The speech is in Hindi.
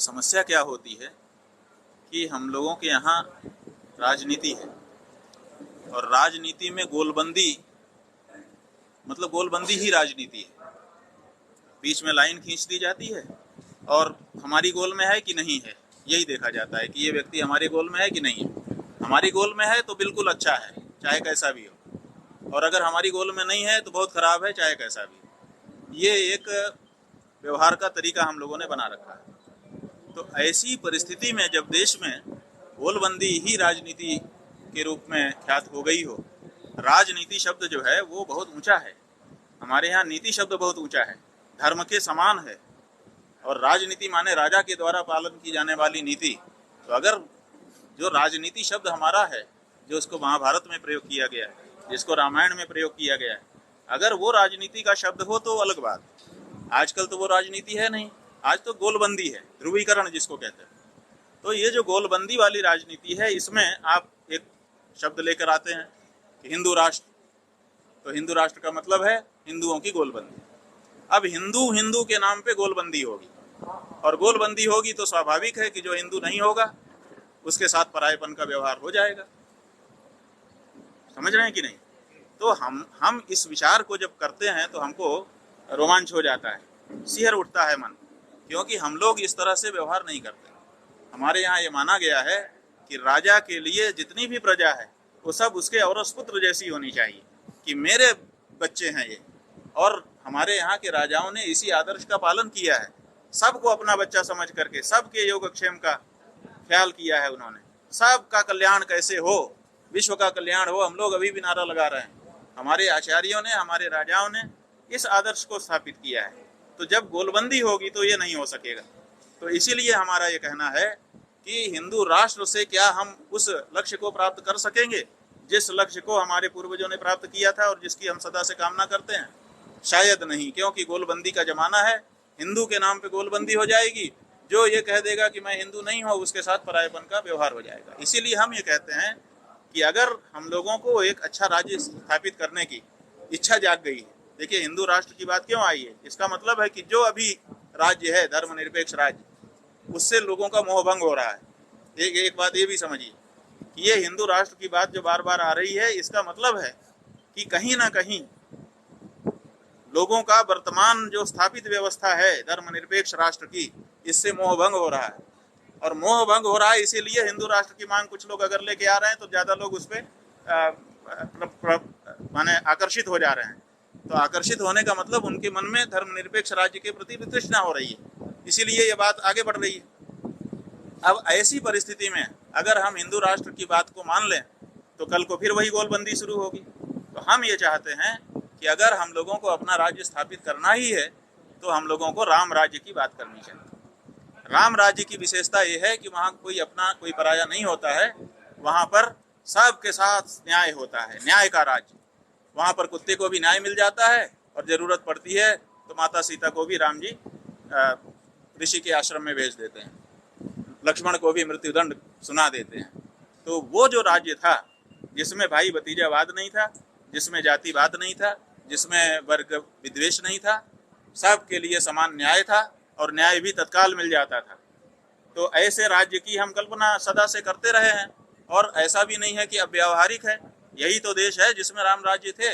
समस्या क्या होती है कि हम लोगों के यहाँ राजनीति है और राजनीति में गोलबंदी, मतलब गोलबंदी ही राजनीति है। बीच में लाइन खींच दी जाती है और हमारी गोल में है कि नहीं है, यही देखा जाता है कि ये व्यक्ति हमारे गोल में है कि नहीं है। हमारी गोल में है तो बिल्कुल अच्छा है, चाहे कैसा भी हो, और अगर हमारी गोल में नहीं है तो बहुत खराब है, चाहे कैसा भी हो। ये एक व्यवहार का तरीका हम लोगों ने बना रखा है। तो ऐसी परिस्थिति में जब देश में गोलबंदी ही राजनीति के रूप में ख्यात हो गई हो, राजनीति शब्द जो है वो बहुत ऊंचा है। हमारे यहाँ नीति शब्द बहुत ऊंचा है, धर्म के समान है, और राजनीति माने राजा के द्वारा पालन की जाने वाली नीति। तो अगर जो राजनीति शब्द हमारा है, जो उसको महाभारत में प्रयोग किया गया है, जिसको रामायण में प्रयोग किया गया है, अगर वो राजनीति का शब्द हो तो अलग बात। आजकल तो वो राजनीति है नहीं, आज तो गोलबंदी है, ध्रुवीकरण जिसको कहते हैं। तो ये जो गोलबंदी वाली राजनीति है, इसमें आप एक शब्द लेकर आते हैं कि हिंदू राष्ट्र। तो हिंदू राष्ट्र का मतलब है हिंदुओं की गोलबंदी। अब हिंदू हिंदू के नाम पे गोलबंदी होगी, और गोलबंदी होगी तो स्वाभाविक है कि जो हिंदू नहीं होगा उसके साथ परायेपन का व्यवहार हो जाएगा। समझ रहे हैं कि नहीं? तो हम इस विचार को जब करते हैं तो हमको रोमांच हो जाता है, सिहर उठता है मन, क्योंकि हम लोग इस तरह से व्यवहार नहीं करते। हमारे यहाँ ये माना गया है कि राजा के लिए जितनी भी प्रजा है वो सब उसके औरस पुत्र जैसी होनी चाहिए, कि मेरे बच्चे हैं ये। और हमारे यहाँ के राजाओं ने इसी आदर्श का पालन किया है, सबको अपना बच्चा समझ करके सबके योगक्षेम का ख्याल किया है उन्होंने। सबका कल्याण कैसे हो, विश्व का कल्याण हो, हम लोग अभी भी नारा लगा रहे हैं। हमारे आचार्यों ने, हमारे राजाओं ने इस आदर्श को स्थापित किया है। तो जब गोलबंदी होगी तो ये नहीं हो सकेगा। तो इसीलिए हमारा ये कहना है कि हिंदू राष्ट्र से क्या हम उस लक्ष्य को प्राप्त कर सकेंगे जिस लक्ष्य को हमारे पूर्वजों ने प्राप्त किया था और जिसकी हम सदा से कामना करते हैं? शायद नहीं, क्योंकि गोलबंदी का जमाना है। हिंदू के नाम पे गोलबंदी हो जाएगी, जो ये कह देगा कि मैं हिंदू नहीं हूँ उसके साथ परायेपन का व्यवहार हो जाएगा। इसीलिए हम ये कहते हैं कि अगर हम लोगों को एक अच्छा राज्य स्थापित करने की इच्छा जाग गई है, देखिए हिंदू राष्ट्र की बात क्यों आई है, इसका मतलब है कि जो अभी राज्य है धर्मनिरपेक्ष राज्य, उससे लोगों का मोह भंग हो रहा है। एक बात ये भी समझिए कि ये हिंदू राष्ट्र की बात जो बार बार आ रही है, इसका मतलब है कि कहीं ना कहीं लोगों का वर्तमान जो स्थापित व्यवस्था है धर्मनिरपेक्ष राष्ट्र की, इससे मोह भंग हो रहा है। और मोह भंग हो रहा है इसीलिए हिंदू राष्ट्र की मांग कुछ लोग अगर लेके आ रहे हैं तो ज्यादा लोग उस पर माने आकर्षित हो जा रहे हैं। तो आकर्षित होने का मतलब उनके मन में धर्मनिरपेक्ष राज्य के प्रति वितृष्णा हो रही है, इसीलिए ये बात आगे बढ़ रही है। अब ऐसी परिस्थिति में अगर हम हिंदू राष्ट्र की बात को मान लें तो कल को फिर वही गोलबंदी शुरू होगी। तो हम ये चाहते हैं कि अगर हम लोगों को अपना राज्य स्थापित करना ही है तो हम लोगों को राम राज्य की बात करनी चाहिए। राम राज्य की विशेषता ये है कि वहाँ कोई अपना कोई पराया नहीं होता है, वहाँ पर सबके साथ न्याय होता है, न्याय का राज्य। वहाँ पर कुत्ते को भी न्याय मिल जाता है और जरूरत पड़ती है तो माता सीता को भी राम जी ऋषि के आश्रम में भेज देते हैं, लक्ष्मण को भी मृत्युदंड सुना देते हैं। तो वो जो राज्य था जिसमें भाई भतीजावाद नहीं था, जिसमें जातिवाद नहीं था, जिसमें वर्ग विद्वेष नहीं था, सबके लिए समान न्याय था और न्याय भी तत्काल मिल जाता था। तो ऐसे राज्य की हम कल्पना सदा से करते रहे हैं, और ऐसा भी नहीं है कि अब व्यावहारिक है। यही तो देश है जिसमें राम राज्य थे।